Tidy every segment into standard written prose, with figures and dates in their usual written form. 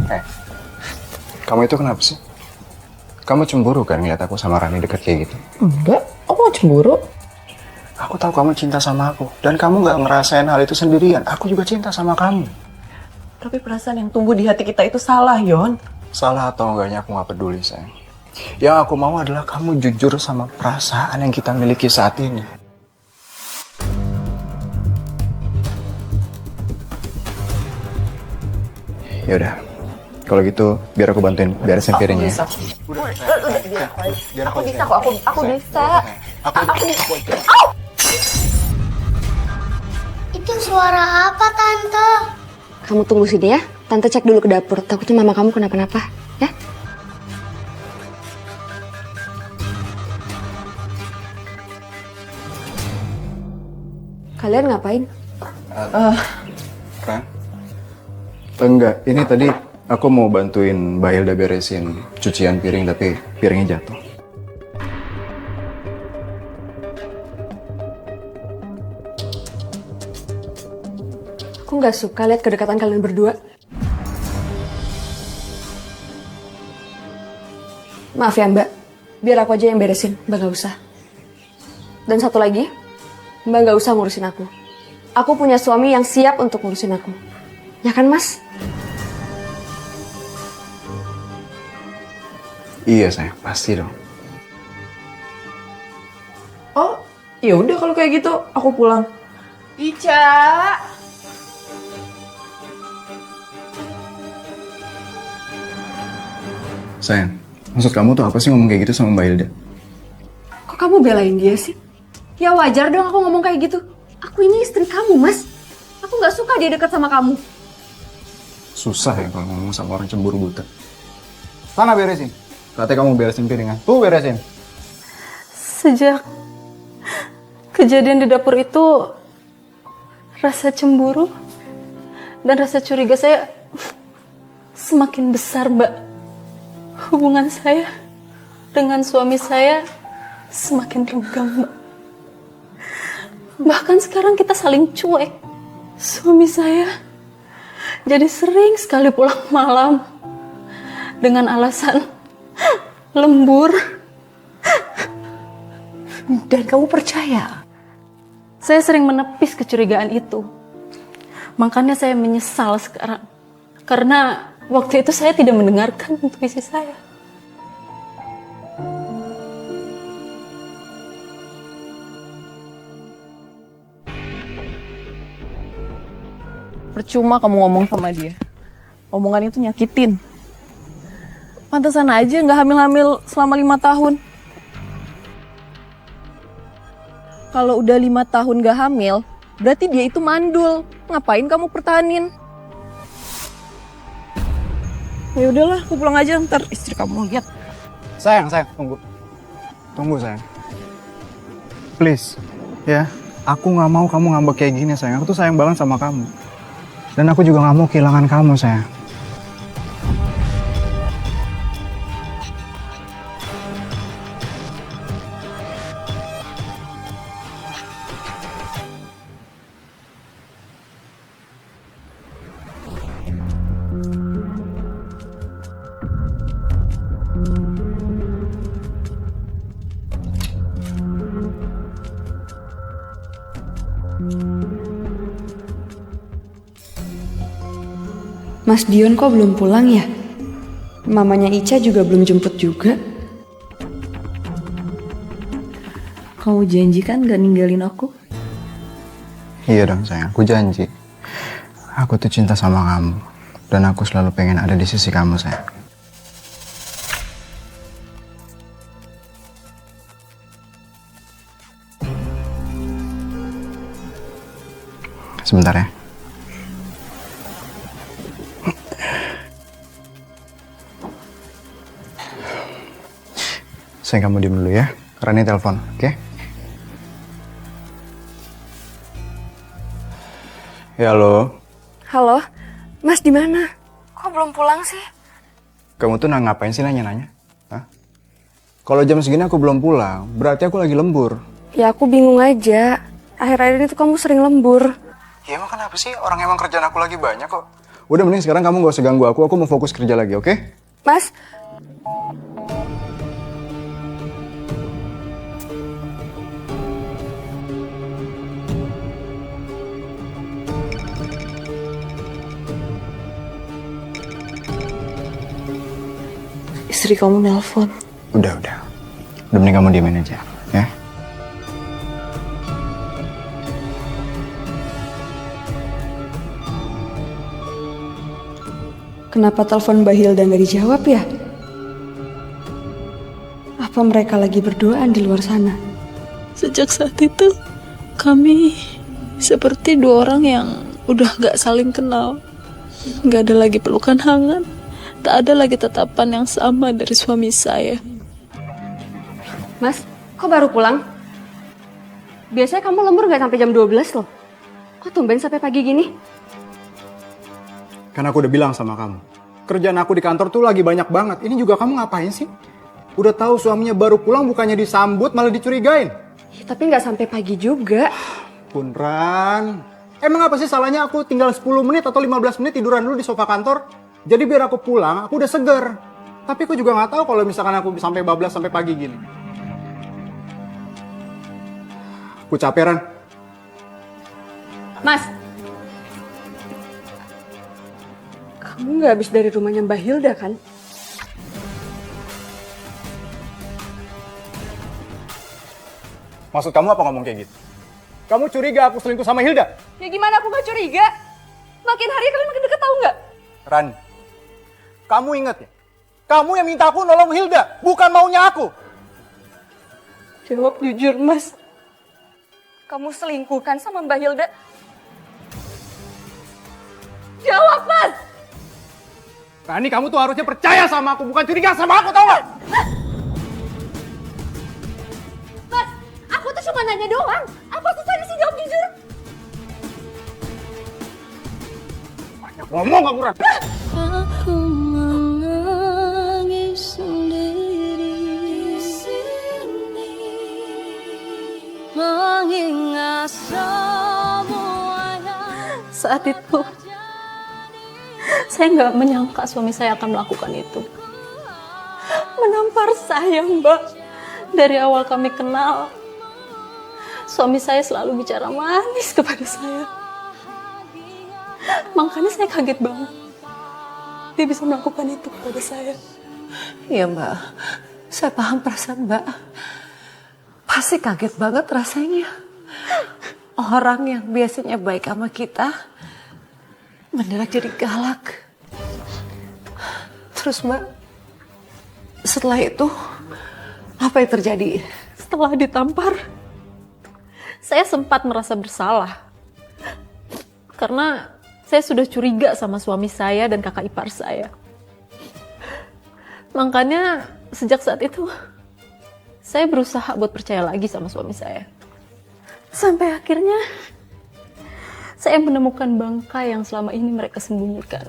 Eh, kamu itu kenapa sih? Kamu cemburu kan ngeliat aku sama Rani deket kayak gitu? Enggak, aku gak cemburu. Aku tahu kamu cinta sama aku. Dan kamu gak ngerasain hal itu sendirian. Aku juga cinta sama kamu. Tapi perasaan yang tumbuh di hati kita itu salah, Yon. Salah atau enggaknya aku gak peduli, sayang. Yang aku mau adalah kamu jujur sama perasaan yang kita miliki saat ini. Yaudah, kalau gitu biar aku bantuin beresin piringnya. Bisa. Biar Aku bisa kok, aku bisa. Aku bisa. Itu suara apa, Tante? Kamu tunggu sini ya. Tante cek dulu ke dapur. Takutnya mama kamu kenapa-napa. Ya? Kalian ngapain? Ran? Enggak, ini tadi aku mau bantuin Mbak Hilda beresin cucian piring tapi piringnya jatuh. Aku nggak suka lihat kedekatan kalian berdua. Maaf ya Mbak, biar aku aja yang beresin. Mbak nggak usah. Dan satu lagi, Mbak nggak usah ngurusin aku. Aku punya suami yang siap untuk ngurusin aku. Ya kan Mas? Iya sayang, pasti dong. Oh, ya udah kalau kayak gitu, aku pulang. Ica. Sayang, maksud kamu tuh apa sih ngomong kayak gitu sama Mbak Hilda? Kok kamu belain dia sih? Ya wajar dong aku ngomong kayak gitu. Aku ini istri kamu, Mas. Aku nggak suka dia dekat sama kamu. Susah ya kalau ngomong sama orang cemburu buta. Sana beresin. Katanya kamu beresin piringan. Tuh beresin. Sejak kejadian di dapur itu, rasa cemburu dan rasa curiga saya semakin besar, Mbak. Hubungan saya dengan suami saya semakin renggang, Mbak. Bahkan sekarang kita saling cuek. Suami saya jadi sering sekali pulang malam dengan alasan lembur. Dan kamu percaya? Saya sering menepis kecurigaan itu. Makanya saya menyesal sekarang. Karena waktu itu saya tidak mendengarkan intuisi saya. Percuma kamu ngomong sama dia. Omongan itu nyakitin. Pantesan aja nggak hamil-hamil selama 5 tahun. Kalau udah 5 tahun nggak hamil, berarti dia itu mandul. Ngapain kamu pertahanin? Ya udahlah, aku pulang aja, ntar istri kamu lihat. Sayang, tunggu. Tunggu sayang. Please, ya. Aku nggak mau kamu ngambek kayak gini sayang. Aku tuh sayang banget sama kamu. Dan aku juga nggak mau kehilangan kamu sayang. Mas Dion kok belum pulang ya? Mamanya Ica juga belum jemput juga. Kamu janji kan gak ninggalin aku? Iya dong sayang, aku janji. Aku tuh cinta sama kamu. Dan aku selalu pengen ada di sisi kamu sayang. Sebentar ya. Sayang kamu diem dulu ya. Rani telepon, oke? Ya halo. Halo, Mas di mana? Kok belum pulang sih? Kamu tuh ngapain sih nanya-nanya? Hah? Kalau jam segini aku belum pulang, berarti aku lagi lembur. Ya aku bingung aja. Akhir-akhir ini tuh kamu sering lembur. Ya emang kenapa sih? Orang emang kerjaan aku lagi banyak kok. Udah mending sekarang kamu gak usah ganggu aku mau fokus kerja lagi, oke? Mas, Istri kamu nelpon. Udah mending kamu diemin aja, ya? kenapa telepon Mbak Hilda nggak dijawab ya? Apa mereka lagi berduaan di luar sana? Sejak saat itu, kami seperti dua orang yang udah gak saling kenal. Gak ada lagi pelukan hangat. Tak ada lagi tatapan yang sama dari suami saya. Mas, kok baru pulang? Biasanya kamu lembur nggak sampai jam 12 loh. Kok tumben sampai pagi gini? Karena aku udah bilang sama kamu, kerjaan aku di kantor tuh lagi banyak banget. Ini juga kamu ngapain sih? Udah tahu suaminya baru pulang, bukannya disambut malah dicurigain. Ya, tapi nggak sampai pagi juga. Punran, emang apa sih salahnya aku tinggal 10 menit atau 15 menit tiduran dulu di sofa kantor? Jadi biar aku pulang, aku udah seger. Tapi aku juga nggak tahu kalau misalkan aku sampai bablas sampai pagi gini. Aku capek, Ran. Mas, kamu nggak habis dari rumahnya Mbak Hilda kan? Maksud kamu apa ngomong kayak gitu? Kamu curiga aku selingkuh sama Hilda? Ya gimana aku nggak curiga? Makin hari kalian makin deket, tahu nggak? Ran, kamu ingat ya? Kamu yang minta aku nolong Hilda, bukan maunya aku. Jawab jujur, Mas. Kamu selingkuh kan sama Mbak Hilda? Jawab, Mas! Rani, kamu tuh harusnya percaya sama aku, bukan curiga sama aku, tau gak? Mas, aku tuh cuma nanya doang. Apa susahnya sih jawab jujur? Banyak ngomong kamu, Ran. Aku menangis sendiri di sini, mengingat semuanya. Saat itu, saya nggak menyangka suami saya akan melakukan itu. Menampar saya, Mbak. Dari awal kami kenal, suami saya selalu bicara manis kepada saya. Makanya saya kaget banget. Dia bisa melakukan itu kepada saya. Iya Mbak, saya paham perasaan Mbak. Pasti kaget banget rasanya. Orang yang biasanya baik sama kita, mendadak jadi galak. Terus Mbak, setelah itu, apa yang terjadi? Setelah ditampar, saya sempat merasa bersalah. Karena saya sudah curiga sama suami saya dan kakak ipar saya. Makanya sejak saat itu, saya berusaha buat percaya lagi sama suami saya. Sampai akhirnya, saya menemukan bangkai yang selama ini mereka sembunyikan.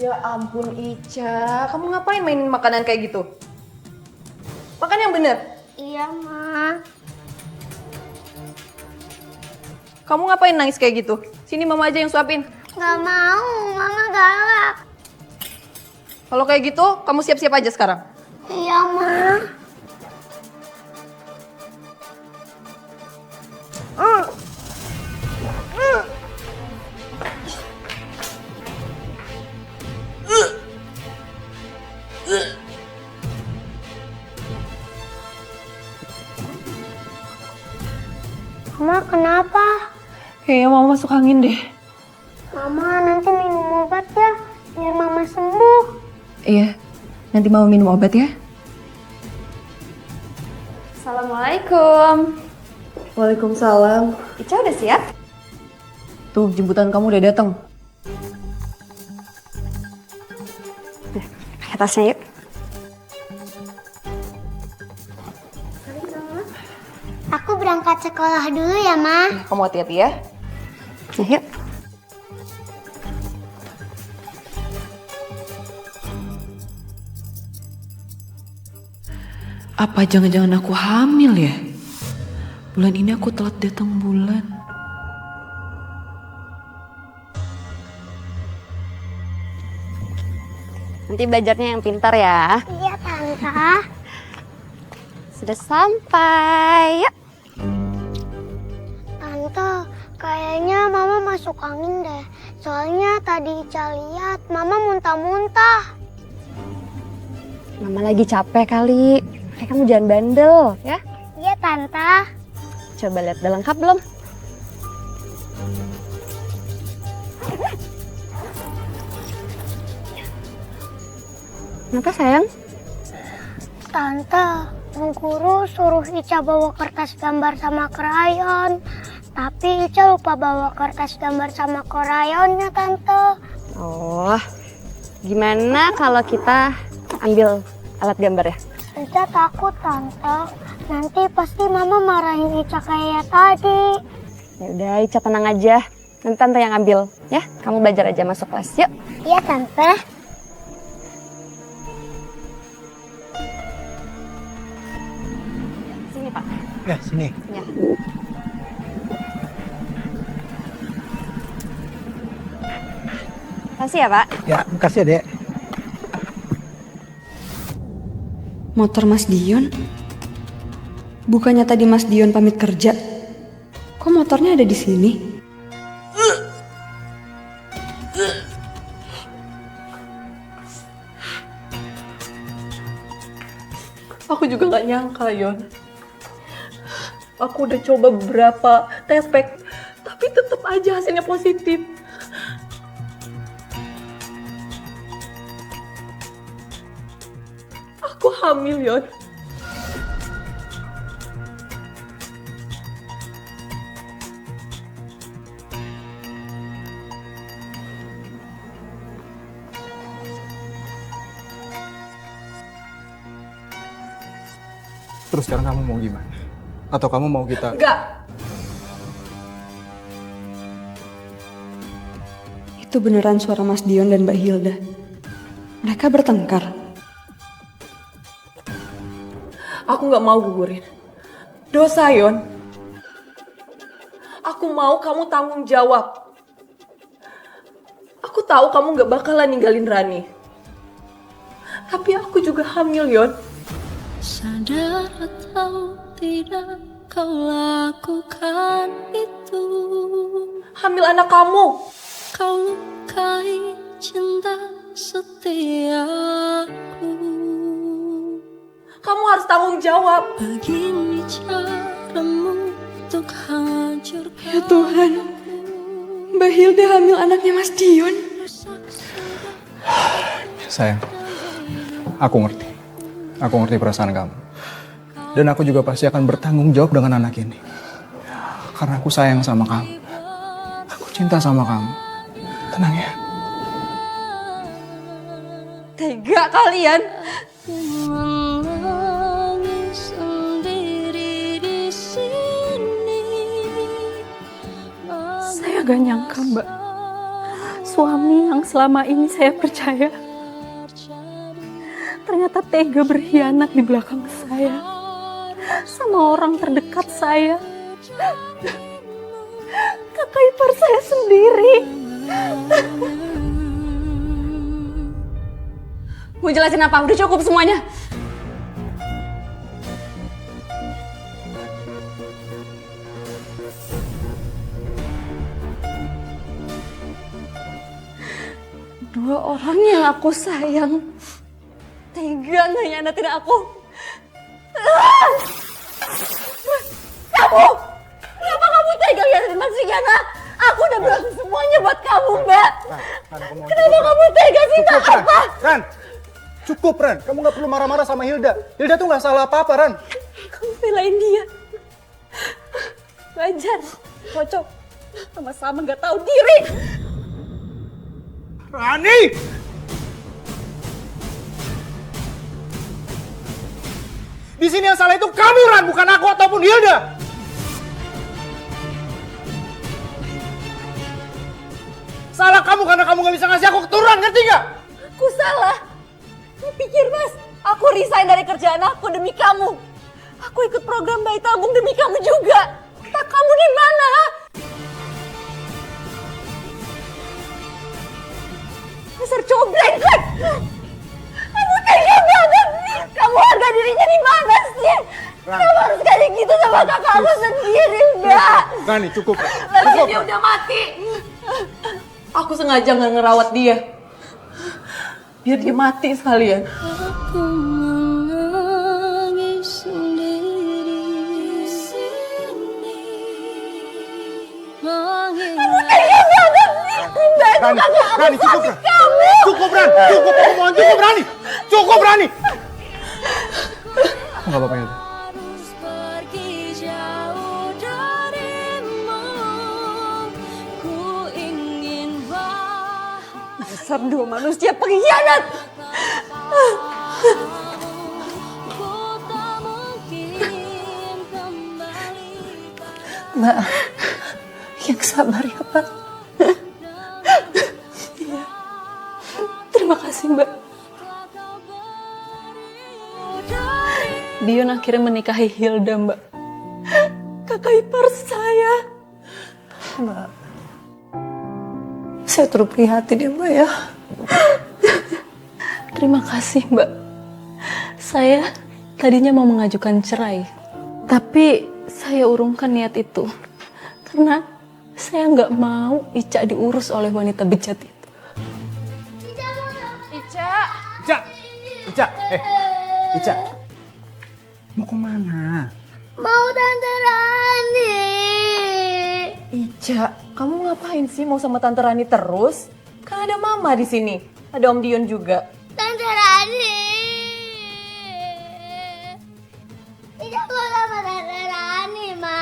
Ya ampun Ica, kamu ngapain mainin makanan kayak gitu? Makan yang bener. Iya, Ma. Kamu ngapain nangis kayak gitu? Sini mama aja yang suapin. Gak mau, Mama galak. Kalau kayak gitu, kamu siap-siap aja sekarang. Iya, Ma. Mama kenapa? Kayaknya mama masuk angin deh. Mama nanti minum obat ya, biar Mama sembuh. Iya, nanti mama minum obat ya. Assalamualaikum. Waalaikumsalam. Ica udah siap? Tuh, jemputan kamu udah datang. Pakai tasnya yuk. Aku berangkat sekolah dulu ya, Ma. Kamu hati-hati ya. Nah, yuk. Apa jangan-jangan aku hamil ya? Bulan ini aku telat datang bulan. Nanti belajarnya yang pintar ya. Iya, Tante. Sudah sampai. Yuk. Tante, kayaknya Mama masuk angin deh. Soalnya tadi Ica lihat Mama muntah-muntah. Mama lagi capek kali. Kamu jangan bandel ya. Iya, Tante. Coba lihat udah lengkap belum? Kenapa sayang? Tante, Bu Guru suruh Ica bawa kertas gambar sama krayon. Tapi Ica lupa bawa kertas gambar sama krayonnya, Tante. Oh, gimana kalau kita ambil alat gambar ya? Ica takut, Tante. Nanti pasti Mama marahin Ica kayak tadi. Ya udah, Ica tenang aja. Nanti Tante yang ambil ya. Kamu belajar aja masuk kelas. Yuk. Iya, Tante. Sini, Pak. Ya, sini. Ya. Makasih ya, Pak. Ya, makasih ya, Dek. Motor Mas Dion? Bukannya tadi Mas Dion pamit kerja? Kok motornya ada di sini? Aku juga gak nyangka, Yon. Aku udah coba beberapa tes pack, tapi tetap aja hasilnya positif. Aku hamil, Yon. Terus sekarang kamu mau gimana? Atau kamu mau kita... Enggak. Itu beneran suara Mas Dion dan Mbak Hilda. Mereka bertengkar. Aku gak mau gugurin. Dosa, Yon. Aku mau kamu tanggung jawab. Aku tahu kamu gak bakalan ninggalin Rani. Tapi aku juga hamil, Yon. Sadar atau tidak kau lakukan itu. Hamil anak kamu. Kau lukai cinta setiaku. Kamu harus tanggung jawab. Begini caramu untuk hancurkan. Ya Tuhan, Mbak Hilda hamil anaknya Mas Dion. Sayang, aku ngerti. Aku ngerti perasaan kamu. Dan aku juga pasti akan bertanggung jawab dengan anak ini. Karena aku sayang sama kamu. Aku cinta sama kamu. Tenang ya. Tega kalian. Menangis sendiri di sini. Saya gak nyangka, Mbak. Suami yang selama ini saya percaya ternyata tega berkhianat di belakang saya sama orang terdekat saya, kakak ipar saya sendiri. Mau jelasin apa? Udah cukup semuanya. Dua orang yang aku sayang tega ngehianatin aku. Kamu! Kenapa kamu tega ngehianatin Mas Riana? Aku udah bilang semuanya buat kamu, Mbak. Kenapa kamu tega sih, Mbak? Apa? Ran! Cukup, Ran. Kamu gak perlu marah-marah sama Hilda. Hilda tuh gak salah apa-apa, Ran. Kamu belain dia. Wajar, cocok. Sama-sama gak tahu diri. Rani! Di sini yang salah itu kamu, Ran, bukan aku ataupun Hilda. Salah kamu karena kamu gak bisa ngasih aku keturunan, ngerti gak? Aku salah. Kamu pikir, Mas, aku resign dari kerjaan aku demi kamu. Aku ikut program bayi tabung demi kamu juga. Tak kamu di mana? Dasar cowok brengsek. dirinya di mana sih? Kenapa harus kayak gitu sama kakak aku sendiri, Mbak? Rani, cukup. Lagi dia udah mati. Aku sengaja nggak ngerawat dia. Biar dia mati sekalian. Rani, cukup, Ran. Cukup, Ran. Cukup, aku mohon, cukup, Rani. Cukup, Rani. Enggak apa-apa ya. Dasar dua manusia pengkhianat. Mbak, yang sabar ya, Pak. Terima kasih, Mbak. Dion akhirnya menikahi Hilda, Mbak. Kakak ipar saya. Mbak, saya turut prihatin ya, Mbak ya. Terima kasih, Mbak. Saya tadinya mau mengajukan cerai. Tapi saya urungkan niat itu. Karena saya nggak mau Ica diurus oleh wanita bejat itu. Ica. Ica. Mau kemana? Mau Tante Rani. Ica, kamu ngapain sih mau sama Tante Rani terus? Kan ada Mama di sini. Ada Om Dion juga. Tante Rani. Ica mau sama Tante Rani, Ma.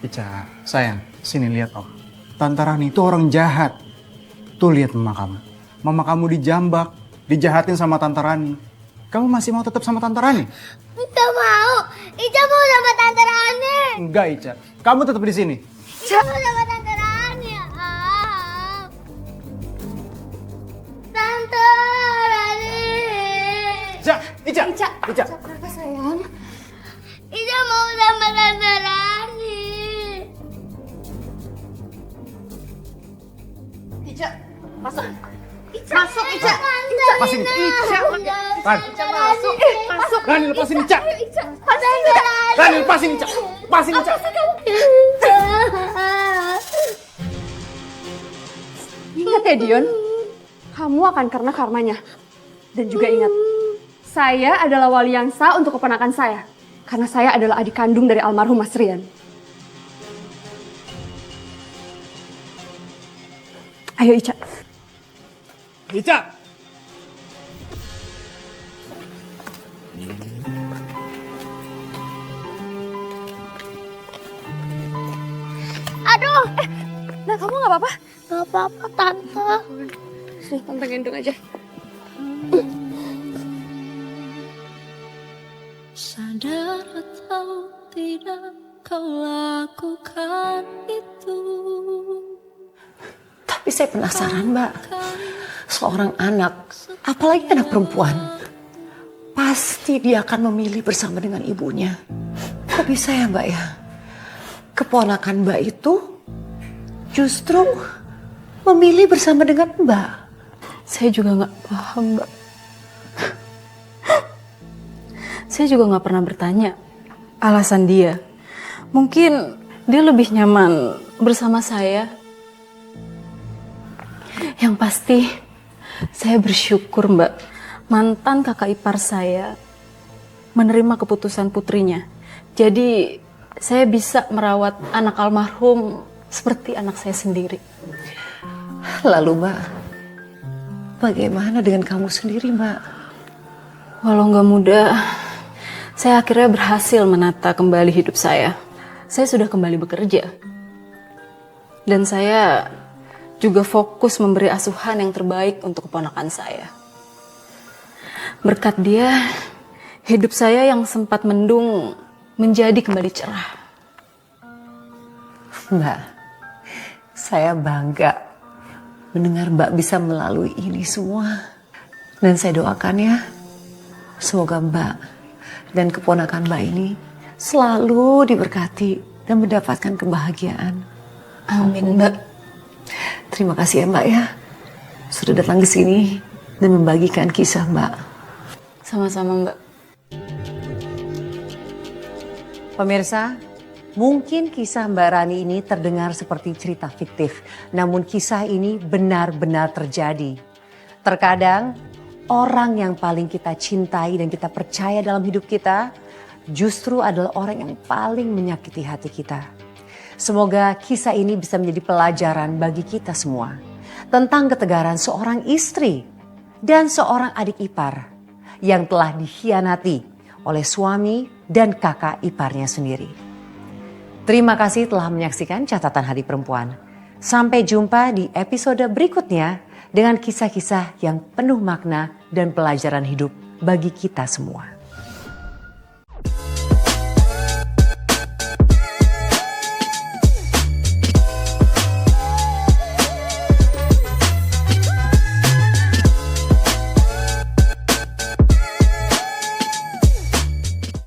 Ica, sayang, sini lihat Om. Tante Rani itu orang jahat. Tuh lihat mama kamu. Mama kamu dijambak, dijahatin sama Tante Rani. Kamu masih mau tetap sama Tante Rani? Enggak mau. Ica mau sama Tante Rani. Enggak, Ica. Kamu tetap di sini. Ica mau sama Tante Rani. Tante Rani. Ica. Kenapa sayang? Ica mau sama Tante Rani. Ica, masuk. Masuk, Ica. Lepasin. Ran. Masuk. Rani, lepasin Ica. Tante Rani. Rani, lepasin Ica. Lepasin Ica. Ingat ya Dion, kamu akan kena karmanya. Dan juga ingat, saya adalah wali yang sah untuk keponakan saya. Karena saya adalah adik kandung dari almarhum Mas Rian. Ayo Ica. Ica. Aduh. Nah kamu gak apa-apa? Gak apa-apa, Tante. Sini, tante gendong aja. Sadar atau tidak kau lakukan itu. Tapi saya penasaran, Mbak. Seorang anak, apalagi anak perempuan, pasti dia akan memilih bersama dengan ibunya. Kok bisa ya, Mbak ya? Keponakan Mbak itu justru memilih bersama dengan Mbak. Saya juga nggak paham, Mbak. Saya juga nggak pernah bertanya alasan dia. Mungkin dia lebih nyaman bersama saya. Yang pasti, saya bersyukur, Mbak. Mantan kakak ipar saya menerima keputusan putrinya. Jadi, saya bisa merawat anak almarhum seperti anak saya sendiri. Lalu, Mbak, bagaimana dengan kamu sendiri, Mbak? Walau nggak mudah, saya akhirnya berhasil menata kembali hidup saya. Saya sudah kembali bekerja. Dan saya juga fokus memberi asuhan yang terbaik untuk keponakan saya. Berkat dia, hidup saya yang sempat mendung menjadi kembali cerah. Mbak, saya bangga mendengar Mbak bisa melalui ini semua. Dan saya doakan ya, semoga Mbak dan keponakan Mbak ini selalu diberkati dan mendapatkan kebahagiaan. Amin, Mbak. Terima kasih ya Mbak ya, sudah datang ke sini dan membagikan kisah Mbak. Sama-sama, Mbak. Pemirsa, mungkin kisah Mbak Rani ini terdengar seperti cerita fiktif, namun kisah ini benar-benar terjadi. Terkadang orang yang paling kita cintai dan kita percaya dalam hidup kita justru adalah orang yang paling menyakiti hati kita. Semoga kisah ini bisa menjadi pelajaran bagi kita semua tentang ketegaran seorang istri dan seorang adik ipar yang telah dikhianati oleh suami dan kakak iparnya sendiri. Terima kasih telah menyaksikan Catatan Hari Perempuan. Sampai jumpa di episode berikutnya dengan kisah-kisah yang penuh makna dan pelajaran hidup bagi kita semua.